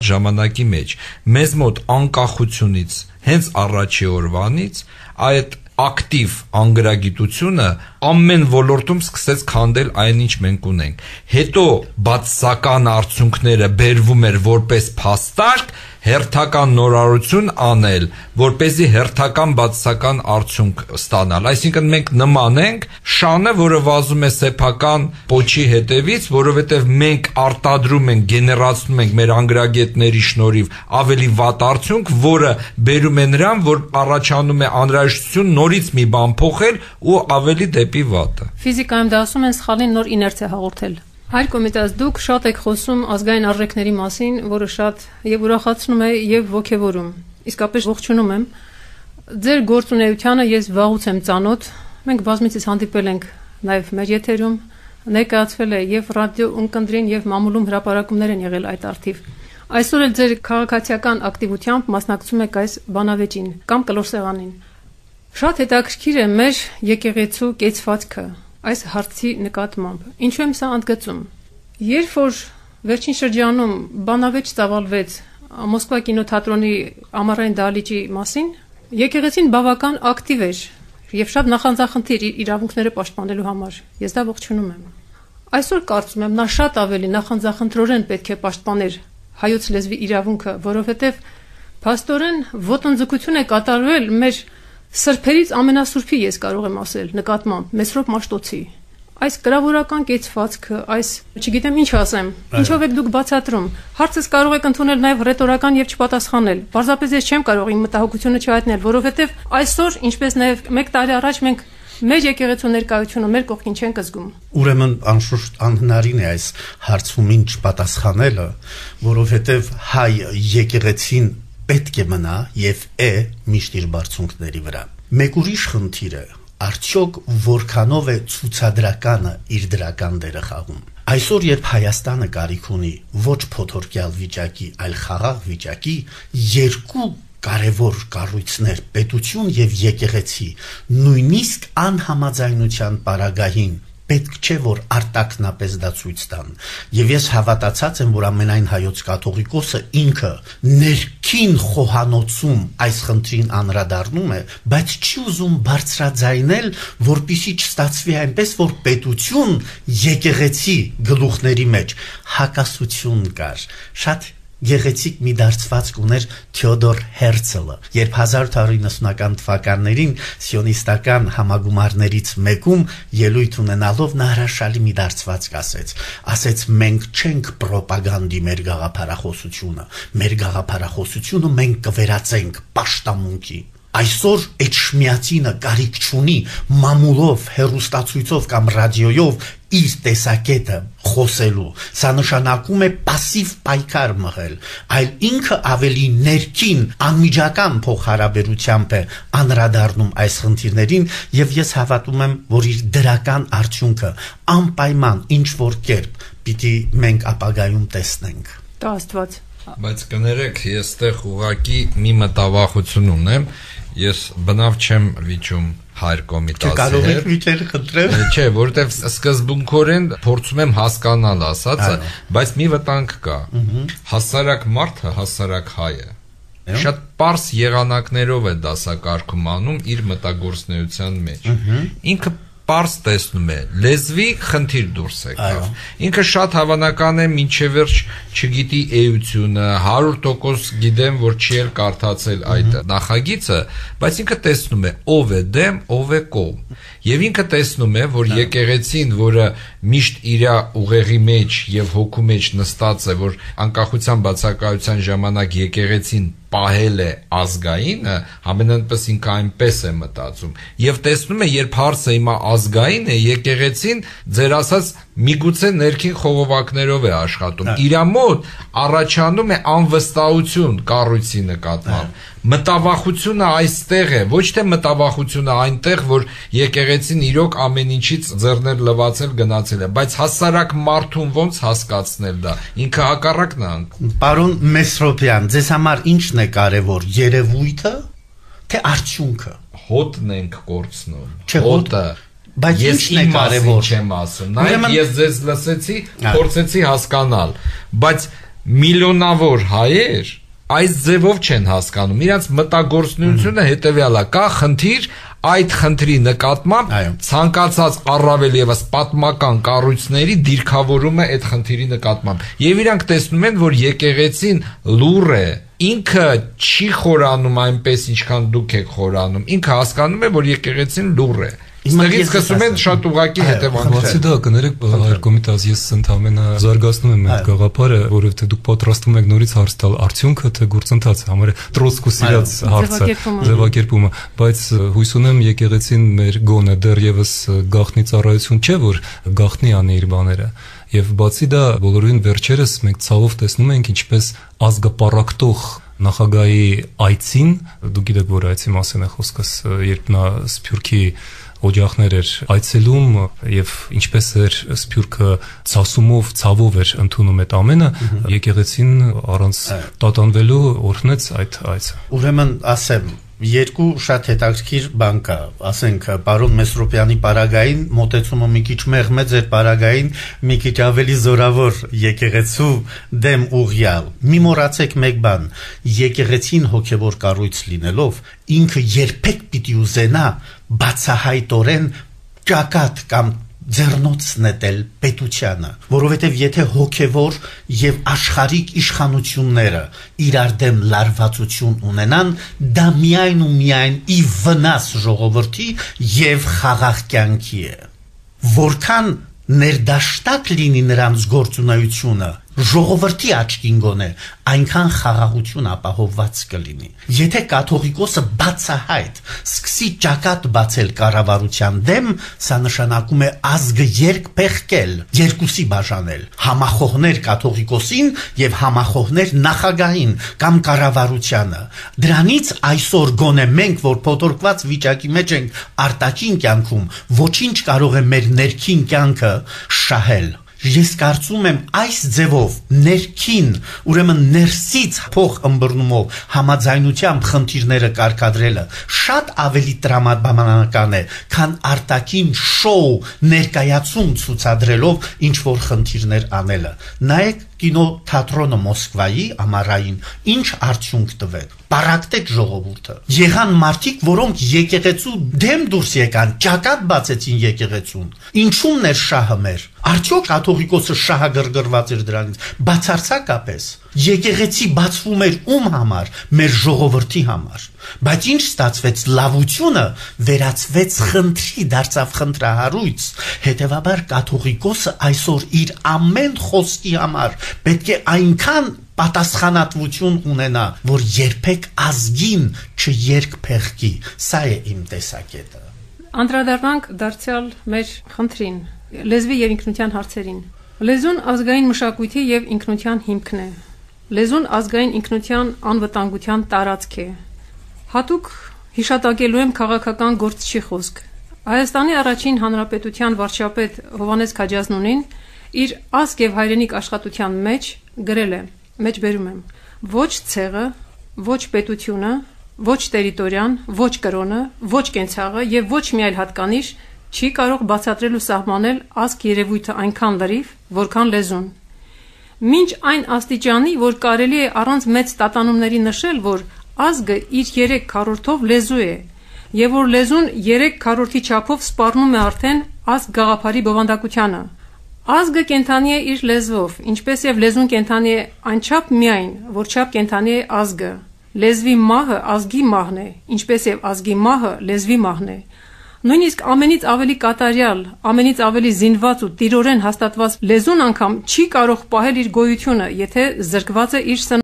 ժամանակի մեջ մեզ մոտ անկախությունից հենց առաջի օրվանից այդ ակտիվ անգրագիտությունը ամեն ոլորտում սկսեց քանդել այն ինչ մենք ունենք հետո բացասական արդյունքները բերվում էր որպես փաստարկ հերթական նորարարություն անել որպեսզի հերթական բացասական արդյունք ստանալ այսինքն մենք նման ենք շանը որը վազում է սեփական պոչի հետևից որովհետև մենք արտադրում ենք գեներացնում ենք մեր անգրագետների շնորհիվ ավելի վատ արդյունք որը բերում է նրան որ առաջանում է անհրաժեշտություն նորից մի բան փոխել ու ավելի դեպի վատը ֆիզիկայում դա ասում են սխալին նոր իներցիա հաղորդել Հայր կոմիտաս դուք շատ եք խոսում ազգային արժեքների մասին, որը շատ եւ ուրախացնում է եւ ոգեվորում։ Իսկապես ողջունում եմ։ Ձեր գործունեությանը ես վաղուց եմ ծանոթ։ Մենք բազմիցս հանդիպել ենք նաեւ մեր եթերում, ներկայացվել է եւ ռադիո ունկնդրին եւ մամուլում հրապարակումներ են եղել այդ արդիվ։ Այսօր էլ ձեր քաղաքացիական ակտիվությամբ մասնակցում եք այս բանավեճին կամ կլորսեղանին։ Շատ հետաքրքիր է մեր եկեղեցու կեցվածքը այս հարցի նկատմամբ։ Ինչու եմ սա ընդգծում։ Երբ որ վերջին շրջանում բանավեճ ծավալվեց Մոսկվա կինոթատրոնի ամառային դահլիճի մասին, եկեղեցին բավական ակտիվ էր եւ շատ նախանձախնդիր իրավունքները պաշտպանելու համար։ Ես դա ողջունում եմ։ Այսօր կարծում եմ նա շատ ավելի նախանձախնդրորեն պետք է պաշտպաներ հայոց լեզվի իրավունքը, որովհետեւ փաստորեն ոտնձգություն է կատարվել մեր Սրբերից ամենասուրբի ես կարող եմ ասել նկատմամբ Մեսրոպ Մաշտոցի այս կրավորական կեցվածքը այս չգիտեմ ինչ ասեմ ինչով եք դուք բացատրում հարցս կարող եք ընդունել նաև ռետորական եւ չպատասխանել պարզապես ես չեմ կարող իմ մտահոգությունը չհայտնել որովհետեւ այսօր ինչպես նաև 1 տարի առաջ մենք մեր եկեղեցու ներկայությունը մեր կողքին չենք զգում ուրեմն անշուշտ անհնարին է այս հարցումին չպատասխանելը որովհետեւ հայ եկեղեցին պետք է մնա եւ է միշտ իր բարձունքների վրա։ Մեկ ուրիշ խնդիր է, արդյոք որքանով է ցուցադրականը իր դրական դերը խաղում։ Այսօր երբ Հայաստանը կարիք ունի ոչ փոթորկյալ վիճակի, այլ խաղաղ վիճակի, երկու կարևոր կառույցներ, պետություն եւ եկեղեցի, նույնիսկ անհամաձայնության պարագային պետք չէ որ արտակնապես դա ցույց տան եւ ես հավատացած եմ որ ամենայն հայոց կաթողիկոսը ինքը ներքին խոհանոցում այս խնդրին անդրադառնում է բայց չի ուզում բարձրաձայնել որպեսզի չստացվի այնպես որ պետություն եկեղեցի գլուխների մեջ հակասություն կար շատ Գեղեցիկ մի դարձվածք ուներ Թեոդոր Հերցելը, երբ 1890-ական թվականներին սիոնիստական համագումարներից մեկում ելույթ ունենալով նա հրաշալի մի դարձվածք ասեց մենք չենք պրոպագանդի մեր գաղափարախոսությունը մենք կվերածենք պաշտամունքի Այսօր այդ շմիածինը կարիք չունի մամուլով, հեռուստացույցով կամ ռադիոյով իր տեսակետը խոսելու, սա նշանակում է պասիվ պայքար մղել, այլ ինքը ավելի ներքին անմիջական փոխհարաբերությամբ է անդրադառնում այս խնդիրներին եւ ես հավատում եմ, որ իր դրական արդյունքը անպայման ինչ որ կերպ պիտի մենք ապագայում տեսնենք։ Դա Աստված Բայց կներեք, ես տեղ ուղակի մի մտավախություն ունեմ, ես բնավ չեմ վիճում հայր կոմիտասի հետ։ Կարող եք վիճել խնդրեմ։ Չէ, որովհետև սկզբունքորեն փորձում եմ հասկանալ ասածը, բայց մի վտանգ կա։ Հասարակ մարդը, հասարակ հայը շատ պարզ եղանակներով է դասակարգում անում իր մտագործնեության մեջ։ Ինքը պարզ տեսնում է, լեզվի խնդիր դուրս եկավ։ Ինքը շատ հավանական է մինչև վերջ չգիտի էությունը, 100% գիտեմ, որ չի էլ կարդացել այդ նախագիծը, բայց ինքը տեսնում է ով է դեմ, ով է կողմ։ Եվ ինքը տեսնում է, որ եկեղեցին, որը միշտ իր ուղեղի մեջ եւ հոգու մեջ նստած է, որ անկախության բացակայության ժամանակ եկեղեցին պահել է ազգայինը, ամենանպես ինքը այնպես է մտածում։ Եվ տեսնում է, երբ հարցը հիմա ազգային է, եկեղեցին ձեր ասած միգուցե ներքին խողովակներով է աշխատում։ Իրա մոտ առաջանում է անվստահություն կառույցի նկատմամբ։ Մտավախությունը այստեղ է, ոչ թե մտավախությունը այնտեղ, որ եկեղեցին իրոք ամեն ինչից ձեռներ լվացել գնացել է, բայց հասարակ մարդուն ոնց հասկացնել դա։ Ինքը հակառակն է անում։ Պարոն Մեսրոպյան, ձեզ համար ինչն է կարևոր, երևույթը, թե արդյունքը։ Հոտն ենք կորցնում։ Հոտը Բայց ինչն է կարևոր չեմ ասում։ Նայեք, ես ձեզ լսեցի, փորձեցի հասկանալ, բայց միլիոնավոր հայեր այս ձևով չեն հասկանում։ Իրանց մտագործնությունը հետևյալը, կա խնդիր, այդ խնդրի նկատմամբ ցանկացած առավել եւս պատմական կառույցների դիրքավորումը այդ խնդիրի նկատմամբ։ Եվ իրանք տեսնում են, որ եկեղեցին լուր է, ինքը չի խորանում այնպես, ինչքան դուք եք խորանում։ Ինքը հասկանում է, որ եկեղեցին լուր է։ Ստեղից սկսում են շատ ուղղակի հետևանքներ։ Բացի դա, կներեք, Հայր Կոմիտաս, ես ընդհանրապես զարգացնում եմ այդ գաղափարը, որովհետեւ դուք պատրաստում եք նորից հարց տալ արդյունքը թե գործընթացը, համարը Տրոցկուս իրաց հարցը, ձևակերպումը, բայց հույս ունեմ եկեղեցին մեր գոնը դեռևս գաղտնի ծառայություն չէ, որ գաղտնի անի իր բաները։ Եվ բացի դա, բոլորին վերջերս մենք ցավով տեսնում ենք ինչպես ազգապարակտող նախագահի այցին, դուք գիտեք, որ այցի մասին է խոսքս, երբ նա Սփյուռքի օջախներ էր այցելում եւ ինչպես էր Սփյուռքը ցասումով, ցավով էր ընդունում այդ ամենը, եկեղեցին առանց տատանվելու օրհնեց այդ այցը։ Ուրեմն ասեմ, երկու շատ հետաքրքիր բան կա, ասենք պարոն Մեսրոպյանի պարագային մոտեցումը մի քիչ մեղմեց էր պարագային, մի քիչ ավելի զորավոր եկեղեցու դեմ ուղյալ։ Մի մոռացեք մեկ բան, եկեղեցին հոգևոր կառույց լինելով, ինքը երբեք պիտի ուզենա բացահայտորեն ճակատ կամ ձեռնոց նետել պետությանը, որովհետև եթե հոգևոր եւ աշխարհիկ իշխանությունները իրար դեմ լարվածություն ունենան, դա միայն ու միայն ի վնաս ժողովրդի եւ խաղաղ կյանքի է։ Որքան ներդաշտակ լինի նրանց գործունեությունը, ժողովրդի աչքին գոնե, այնքան խաղաղություն ապահովված կլինի։ Եթե կաթողիկոսը բացահայտ սկսի ճակատ բացել կառավարության դեմ, սա նշանակում է ազգը երկփեղկել, երկուսի բաժանել, համախոհներ կաթողիկոսին եւ համախոհներ նախագահին կամ կառավարությանը։ Դրանից այսօր գոնե մենք, որ փոթորկված վիճակի մեջ ենք արտաքին կյանքում, ոչինչ կարող է մեր ներքին կյանքը շահել։ Ես կարծում եմ այս ձևով ներքին, ուրեմն ներսից փող ըմբռնումով համաձայնությամբ խնդիրները կարգադրելը շատ ավելի տրամաբանական է, քան արտաքին շոու ներկայացում ցուցադրելով ինչ որ խնդիրներ անելը։ Նայեք կինո թատրոնը Մոսկվայի ամառային ինչ արդյունք տվեց։ Պարակտեք ժողովուրդը։ Եղան մարդիկ, որոնք եկեղեցու դեմ դուրս եկան, ճակատ բացեցին եկեղեցուն։ Ինչու՞մն էր շահը մեր։ Արդյոք կաթողիկոսը շահագրգռված էր դրանից։ Բացարձակապես եկեղեցի բացվում էր ում համար, մեր ժողովրդի համար։ Բայց ինչ ստացվեց, լավությունը վերածվեց խնդրի, դարձավ խնդրահարույց։ Հետևաբար կաթողիկոսը այսօր իր ամեն խոսքի համար պետք է այնքան պատասխանատվություն ունենա, որ երբեք ազգին չերկփեղկի։ Սա է իմ տեսակետը։ Անդրադառնանք դարձյալ մեր խնդրին, լեզվի եւ ինքնության հարցերին։ Լեզուն ազգային մշակույթի եւ ինքնության հիմքն է։ Լեզուն ազգային ինքնության անվտանգության տարածք է։ Հատուկ հիշատակելու եմ քաղաքական գործչի խոսք։ Հայաստանի առաջին հանրապետության վարչապետ Հովհաննես Քաջազնունին իր ազգ եւ հայրենիք աշխատության մեջ գրել է, մեջբերում եմ. ոչ ցեղը, ոչ պետությունը, ոչ տերիտորիան, ոչ կրոնը, ոչ կենցաղը եւ ոչ մի այլ հատկանիշ չի կարող բացատրել ու սահմանել ազգ երևույթը այնքան լրիվ, որքան լեզուն։ Մինչ այն աստիճանի, որ կարելի է առանց մեծ տատանումների նշել, որ ազգը իր 3/4-ով լեզու է, եւ որ լեզուն 3/4-ի չափով սպառնում է արդեն ազգ գաղափարի բովանդակությանը։ Ազգը կենթանի է իր լեզվով, ինչպես եւ լեզուն կենթանի է այնչափ միայն, որչափ կենթանի է ազգը։ Լեզվի մահը ազգի մահն է, ինչպես եւ ազգի մահը լեզվի մահն է։ Նույնիսկ ամենից ավելի կատարյալ, ամենից ավելի զինված ու տիրորեն հաստատված լեզուն անգամ չի կարող պահել իր գոյությունը, եթե զրկված է իր